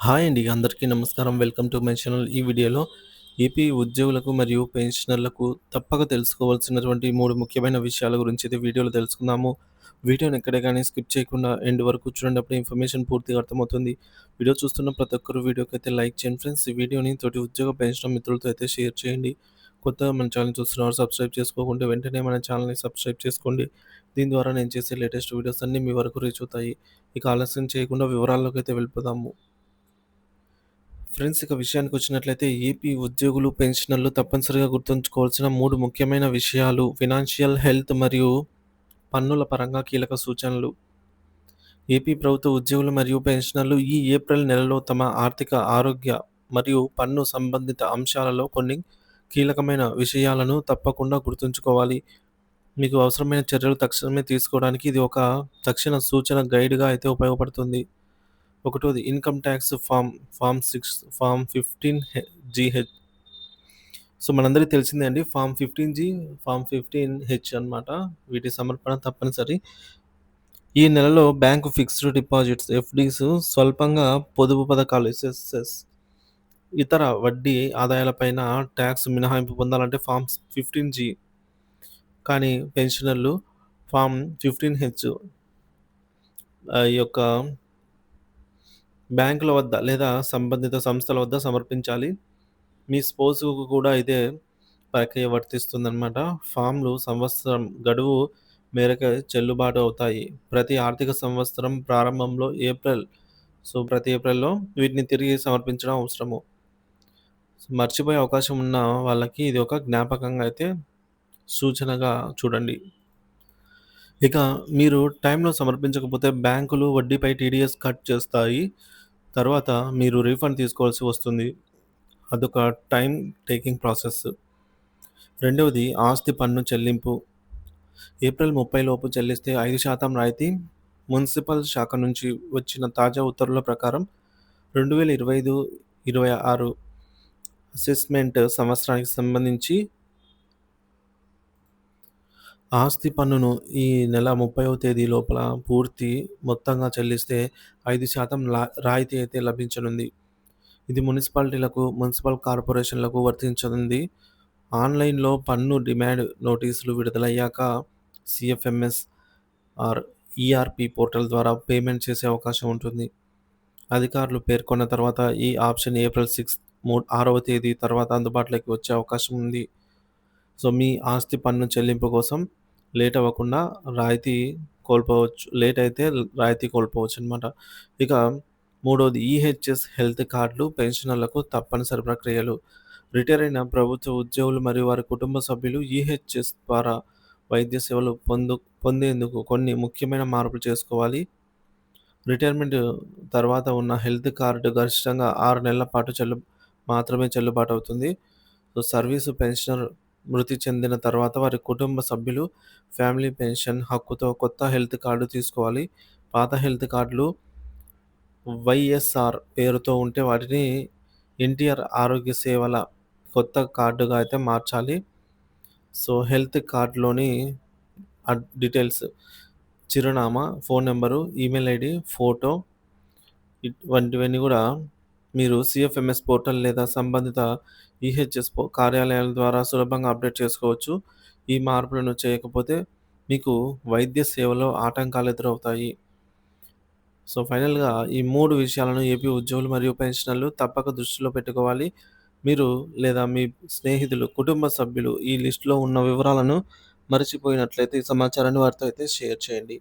Hi అండి. అందరికీ నమస్కారం. Welcome to my channel. ఈ వీడియోలో ఏపీ ఉద్యోగులకు మరియు పెన్షనర్లకు తప్పక తెలుసుకోవాల్సినటువంటి 3 ముఖ్యమైన విషయాల గురించి అయితే వీడియోలో తెలుసుకుందాము. వీడియోని ఎక్కడ గాని స్కిప్ చేయకుండా ఎండ్ వరకు చూడండి. అప్పుడు ఇన్ఫర్మేషన్ పూర్తిగా అర్థమవుతుంది. వీడియో చూస్తున్న ప్రతి ఒక్కరు వీడియోకైతే లైక్ చేయండి ఫ్రెండ్స్. ఈ వీడియోని తోటి ఉద్యోగ పెన్షనర్ మిత్రులతో అయితే షేర్ చేయండి. కొత్తగా మన ఛానల్ చూస్తున్నవారు సబ్స్క్రైబ్ చేసుకోకుంటే వెంటనే మన ఛానల్‌ని సబ్స్క్రైబ్ చేసుకోండి. దీని ద్వారా నేను చేసే లేటెస్ట్ వీడియోస్ అన్నీ మీ వరకు రీచ్ అవుతాయి. ఇక ఆలస్యం చేయకుండా వివరాల్లోకైతే వెళ్ళిపోదాము. ఫ్రెండ్స్, ఇక విషయానికొచ్చినట్లయితే ఏపీ ఉద్యోగులు, పెన్షనర్లు తప్పనిసరిగా గుర్తుంచుకోవాల్సిన 3 ముఖ్యమైన విషయాలు ఫినాన్షియల్, హెల్త్ మరియు పన్నుల పరంగా కీలక సూచనలు. ఏపీ ప్రభుత్వ ఉద్యోగులు మరియు పెన్షనర్లు ఈ ఏప్రిల్ నెలలో తమ ఆర్థిక, ఆరోగ్య మరియు పన్ను సంబంధిత అంశాలలో కొన్ని కీలకమైన విషయాలను తప్పకుండా గుర్తుంచుకోవాలి. మీకు అవసరమైన చర్యలు తక్షణమే తీసుకోవడానికి ఇది ఒక తక్షణ సూచన గైడ్‌గా అయితే ఉపయోగపడుతుంది. ఒకటోది income tax form 6 form 15 G H. So, మనందరికీ తెలిసిందే అండి. ఫార్మ్ 15 ఫార్మ్ 15 అన్నమాట. వీటి సమర్పణ తప్పనిసరి. ఈ నెలలో బ్యాంకు ఫిక్స్డ్ డిపాజిట్స్ ఎఫ్‌డీస్, స్వల్పంగా పొదుపు పథకాలు ఎస్ఎస్ఎస్, ఇతర వడ్డీ ఆదాయాలపైన టాక్స్ మినహాయింపు పొందాలంటే ఫార్మ్ 15 కానీ పెన్షనర్లు ఫార్మ్ 15 ఈ యొక్క బ్యాంకుల వద్ద లేదా సంబంధిత సంస్థల వద్ద సమర్పించాలి. మీ స్పౌస్‌కు కూడా ఇదే ప్రక్రియ వర్తిస్తుందనమాట. ఫామ్‌లు సంవత్సరం గడువు మేరకే చెల్లుబాటు అవుతాయి. ప్రతి ఆర్థిక సంవత్సరం ప్రారంభంలో ప్రతి ఏప్రిల్‌లో వీటిని తిరిగి సమర్పించడం అవసరము. మర్చిపోయే అవకాశం ఉన్న వాళ్ళకి ఇది ఒక జ్ఞాపకంగా అయితే సూచనగా చూడండి. ఇక మీరు టైంలో సమర్పించకపోతే బ్యాంకులు వడ్డీపై టీడీఎస్ కట్ చేస్తాయి. తర్వాత మీరు రీఫండ్ తీసుకోవాల్సి వస్తుంది. అదొక టైమ్ టేకింగ్ ప్రాసెస్. రెండవది ఆస్తి పన్ను చెల్లింపు. ఏప్రిల్ 30 లోపు చెల్లిస్తే 5% రాయితీ. మున్సిపల్ శాఖ నుంచి వచ్చిన తాజా ఉత్తర్వుల ప్రకారం 2025, 26 అసెస్మెంట్ సంవత్సరానికి సంబంధించి ఆస్తి పన్నును ఈ నెల 30వ తేదీ లోపల పూర్తి మొత్తంగా చెల్లిస్తే 5% రాయితీ అయితే లభించనుంది. ఇది మున్సిపాలిటీలకు, మున్సిపల్ కార్పొరేషన్‌లకు వర్తించనుంది. ఆన్‌లైన్‌లో పన్ను డిమాండ్ నోటీసులు విడుదలయ్యాక సీఎఫ్ఎంఎస్ ఆర్ ఈఆర్‌పీ పోర్టల్ ద్వారా పేమెంట్ చేసే అవకాశం ఉంటుంది. అధికారులు పేర్కొన్న తర్వాత ఈ ఆప్షన్ ఏప్రిల్ 6వ తేదీ తర్వాత అందుబాటులోకి వచ్చే అవకాశం ఉంది. సో, మీ ఆస్తి పన్ను చెల్లింపు కోసం లేట్ అవ్వకుండా లేట్ అయితే రాయితీ కోల్పోవచ్చనమాట. ఇక మూడోది ఈహెచ్ఎస్ హెల్త్ కార్డులు పెన్షనర్లకు తప్పనిసరి ప్రక్రియలు. రిటైర్ అయిన ప్రభుత్వ ఉద్యోగులు మరియు వారి కుటుంబ సభ్యులు ఈహెచ్ఎస్ ద్వారా వైద్య సేవలు పొందేందుకు కొన్ని ముఖ్యమైన మార్పులు చేసుకోవాలి. రిటైర్మెంట్ తర్వాత ఉన్న హెల్త్ కార్డ్ గరిష్టంగా 6 నెలల పాటు మాత్రమే చెల్లుబాటు అవుతుంది. సో, సర్వీసు పెన్షనర్ మృతి చెందిన తర్వాత వారి కుటుంబ సభ్యులు ఫ్యామిలీ పెన్షన్ హక్కుతో కొత్త హెల్త్ కార్డు తీసుకోవాలి. పాత హెల్త్ కార్డులు వైఎస్ఆర్ పేరుతో ఉంటే వాటిని ఎన్టీఆర్ ఆరోగ్య సేవల కొత్త కార్డుగా అయితే మార్చాలి. సో, హెల్త్ కార్డ్‌లోని డీటెయిల్స్, చిరునామా, phone number, email ID, photo వంటివన్నీ గూడా మీరు సీఎఫ్ఎంఎస్ పోర్టల్ లేదా సంబంధిత ఈహెచ్ఎస్ కార్యాలయాల ద్వారా సులభంగా అప్డేట్ చేసుకోవచ్చు. ఈ మార్పులను చేయకపోతే మీకు వైద్య సేవలో ఆటంకాలు ఎదురవుతాయి. సో, ఫైనల్‌గా ఈ 3 విషయాలను ఏపీ ఉద్యోగులు మరియు పెన్షనర్లు తప్పక దృష్టిలో పెట్టుకోవాలి. మీరు లేదా మీ స్నేహితులు, కుటుంబ సభ్యులు ఈ లిస్ట్‌లో ఉన్న వివరాలను మరచిపోయినట్లయితే ఈ సమాచారాన్ని వారితో అయితే షేర్ చేయండి.